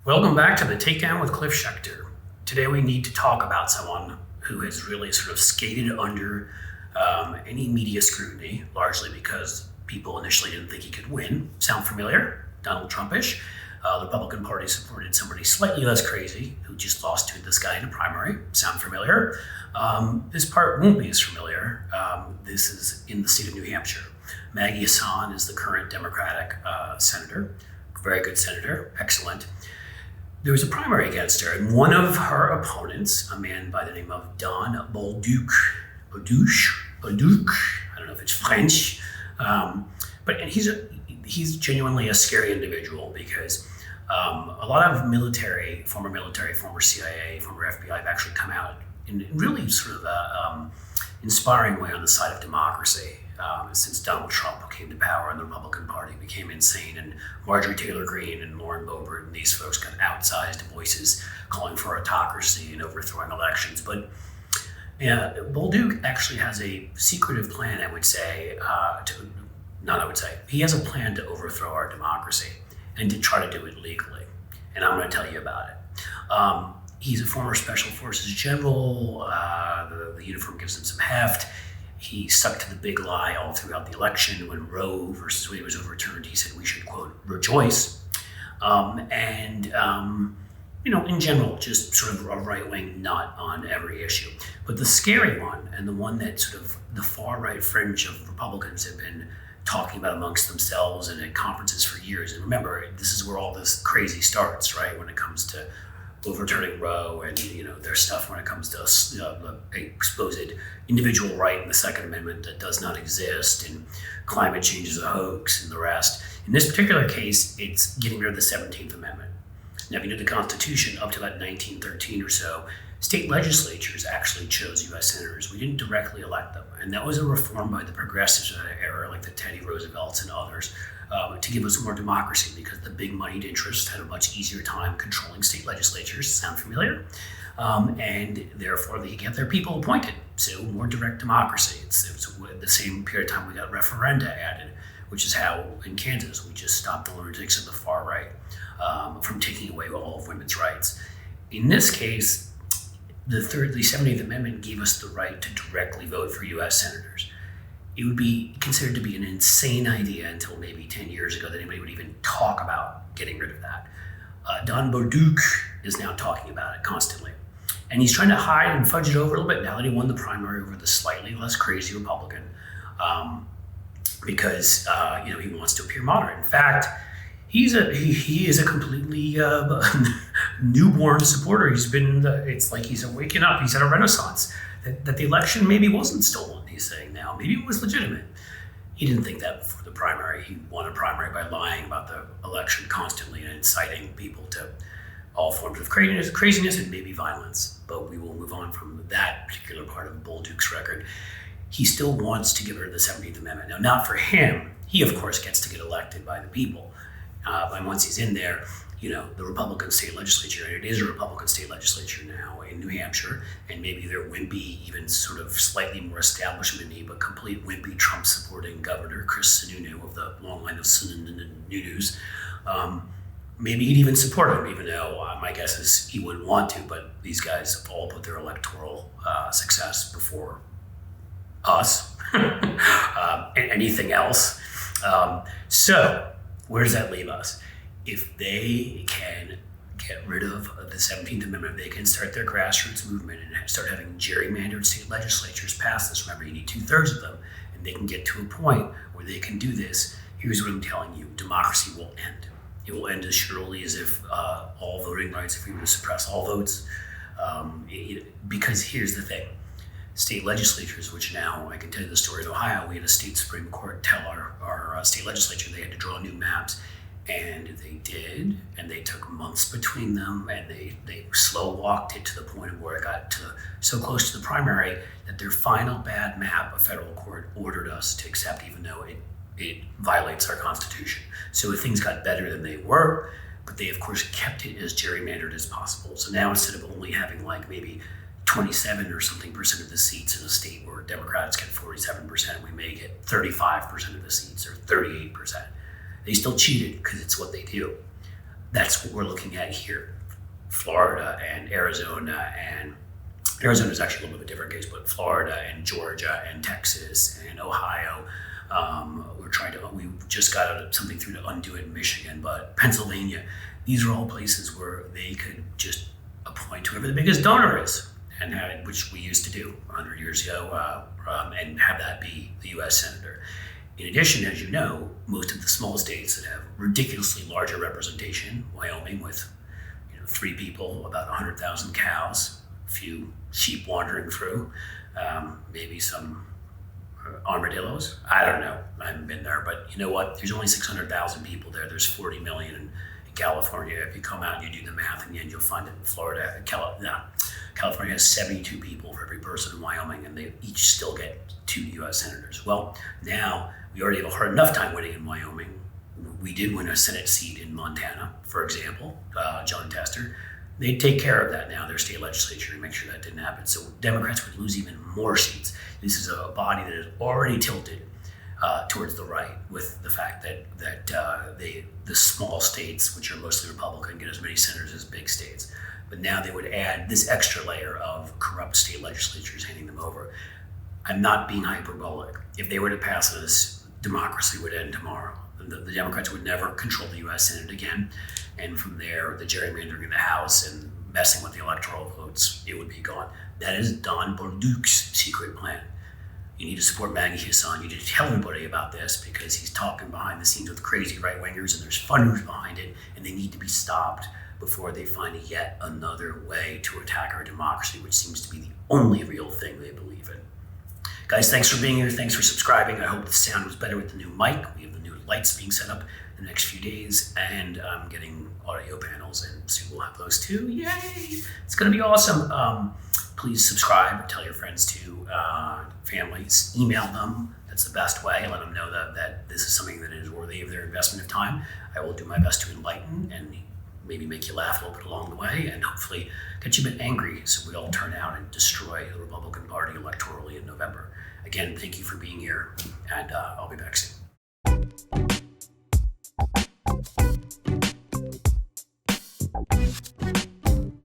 Welcome back to the Takedown with Cliff Schecter. Today we need to talk about someone who has really sort of skated under any media scrutiny, largely because people initially didn't think he could win. Sound familiar? Donald Trumpish. The Republican Party supported somebody slightly less crazy who just lost to this guy in a primary. Sound familiar? This part won't be as familiar. This is in the state of New Hampshire. Maggie Hassan is the current Democratic senator. Very good senator. Excellent. There was a primary against her, and one of her opponents, a man by the name of Don Bolduc, I don't know if it's French, but he's genuinely a scary individual because a lot of former CIA, former FBI have actually come out in really sort of a inspiring way on the side of democracy. Since Donald Trump came to power and the Republican Party became insane, and Marjorie Taylor Greene and Lauren Boebert and these folks got outsized voices calling for autocracy and overthrowing elections. But Bolduc actually has a secretive plan, he has a plan to overthrow our democracy and to try to do it legally. And I'm going to tell you about it. He's a former Special Forces general. The uniform gives him some heft. He stuck to the big lie all throughout the election. When Roe versus Wade was overturned, he said we should, quote, rejoice. In general, just sort of a right-wing nut on every issue. But the scary one, and the one that sort of the far-right fringe of Republicans have been talking about amongst themselves and at conferences for years. And remember, this is where all this crazy starts, right? When it comes to overturning Roe and their stuff when it comes to supposed individual right in the Second Amendment that does not exist, and climate change is a hoax and the rest. In this particular case, it's getting rid of the 17th Amendment. Now, if you know the Constitution, up to about 1913 or so, state legislatures actually chose U.S. senators. We didn't directly elect them. And that was a reform by the progressives of that era, like the Teddy Roosevelts and others, to give us more democracy because the big moneyed interests had a much easier time controlling state legislatures. Sound familiar? And therefore they get their people appointed. So more direct democracy. It's the same period of time we got referenda added, which is how in Kansas we just stopped the lunatics of the far right from taking away all of women's rights. In this case, the 17th Amendment gave us the right to directly vote for U.S. senators. It would be considered to be an insane idea until maybe 10 years ago that anybody would even talk about getting rid of that. Don Bolduc is now talking about it constantly. And he's trying to hide and fudge it over a little bit now that he won the primary over the slightly less crazy Republican because he wants to appear moderate. In fact, he is a completely newborn supporter. It's like he's waking up. He's had a renaissance. That the election maybe wasn't stolen, he's saying now. Maybe it was legitimate. He didn't think that before the primary. He won a primary by lying about the election constantly and inciting people to all forms of craziness and maybe violence. But we will move on from that particular part of Bolduc's record. He still wants to get rid of the 17th Amendment. Now, not for him. He, of course, gets to get elected by the people. And once he's in there, the Republican state legislature, and it is a Republican state legislature now in New Hampshire, and maybe their wimpy, even sort of slightly more establishment-y, but complete wimpy Trump-supporting governor, Chris Sununu of the long line of Sununus, maybe he'd even support him, even though my guess is he wouldn't want to, but these guys have all put their electoral success before us and anything else. So where does that leave us? If they can get rid of the 17th Amendment, they can start their grassroots movement and start having gerrymandered state legislatures pass this. Remember, you need 2/3 of them, and they can get to a point where they can do this. Here's what I'm telling you. Democracy will end. It will end as surely as if all voting rights, if we were to suppress all votes. Because here's the thing. State legislatures, which now, I can tell you the story in Ohio, we had a state Supreme Court tell our state legislature they had to draw new maps. And they did, and they took months between them, and they slow walked it to the point of where it got to so close to the primary that their final bad map, a federal court ordered us to accept, even though it violates our Constitution. So things got better than they were, but they of course kept it as gerrymandered as possible. So now instead of only having like maybe 27 or something percent of the seats in a state where Democrats get 47%, we may get 35% of the seats or 38%. They still cheated because it's what they do. that's what we're looking at here. Florida and Arizona, and Arizona is actually a little bit of a different case, but Florida and Georgia and Texas and Ohio. We just got something through to undo it in Michigan, but Pennsylvania, these are all places where they could just appoint whoever the biggest donor is, and have it, which we used to do 100 years ago, and have that be the U.S. Senator. In addition, as you know, most of the small states that have ridiculously larger representation, Wyoming with 3 people, about 100,000 cows, a few sheep wandering through, maybe some armadillos. I don't know. I haven't been there, but you know what? There's only 600,000 people there. There's 40 million in California. If you come out and you do the math in the end, you'll find it in Florida. California has 72 people for every person in Wyoming, and they each still get 2 U.S. senators. Well, now we already have a hard enough time winning in Wyoming. We did win a Senate seat in Montana, for example, John Tester. They'd take care of that now, their state legislature, to make sure that didn't happen. So Democrats would lose even more seats. This is a body that is already tilted towards the right, with the fact that the small states, which are mostly Republican, get as many senators as big states. But now they would add this extra layer of corrupt state legislatures handing them over. I'm not being hyperbolic. If they were to pass this, democracy would end tomorrow. The Democrats would never control the U.S. Senate again. And from there, the gerrymandering in the House and messing with the electoral votes, it would be gone. That is Don Bolduc's secret plan. You need to support Maggie Hassan. You need to tell everybody about this, because he's talking behind the scenes with crazy right-wingers, and there's funders behind it, and they need to be stopped before they find yet another way to attack our democracy, which seems to be the only real thing they believe in. Guys, thanks for being here. Thanks for subscribing. I hope the sound was better with the new mic. We have the new lights being set up in the next few days, and I'm getting audio panels, and soon we'll have those too. Yay! It's going to be awesome. Please subscribe. Tell your friends to families. Email them. That's the best way. Let them know that this is something that is worthy of their investment of time. I will do my best to enlighten and maybe make you laugh a little bit along the way, and hopefully get you a bit angry so we all turn out and destroy the Republican Party electorally in November. Again, thank you for being here, and I'll be back soon.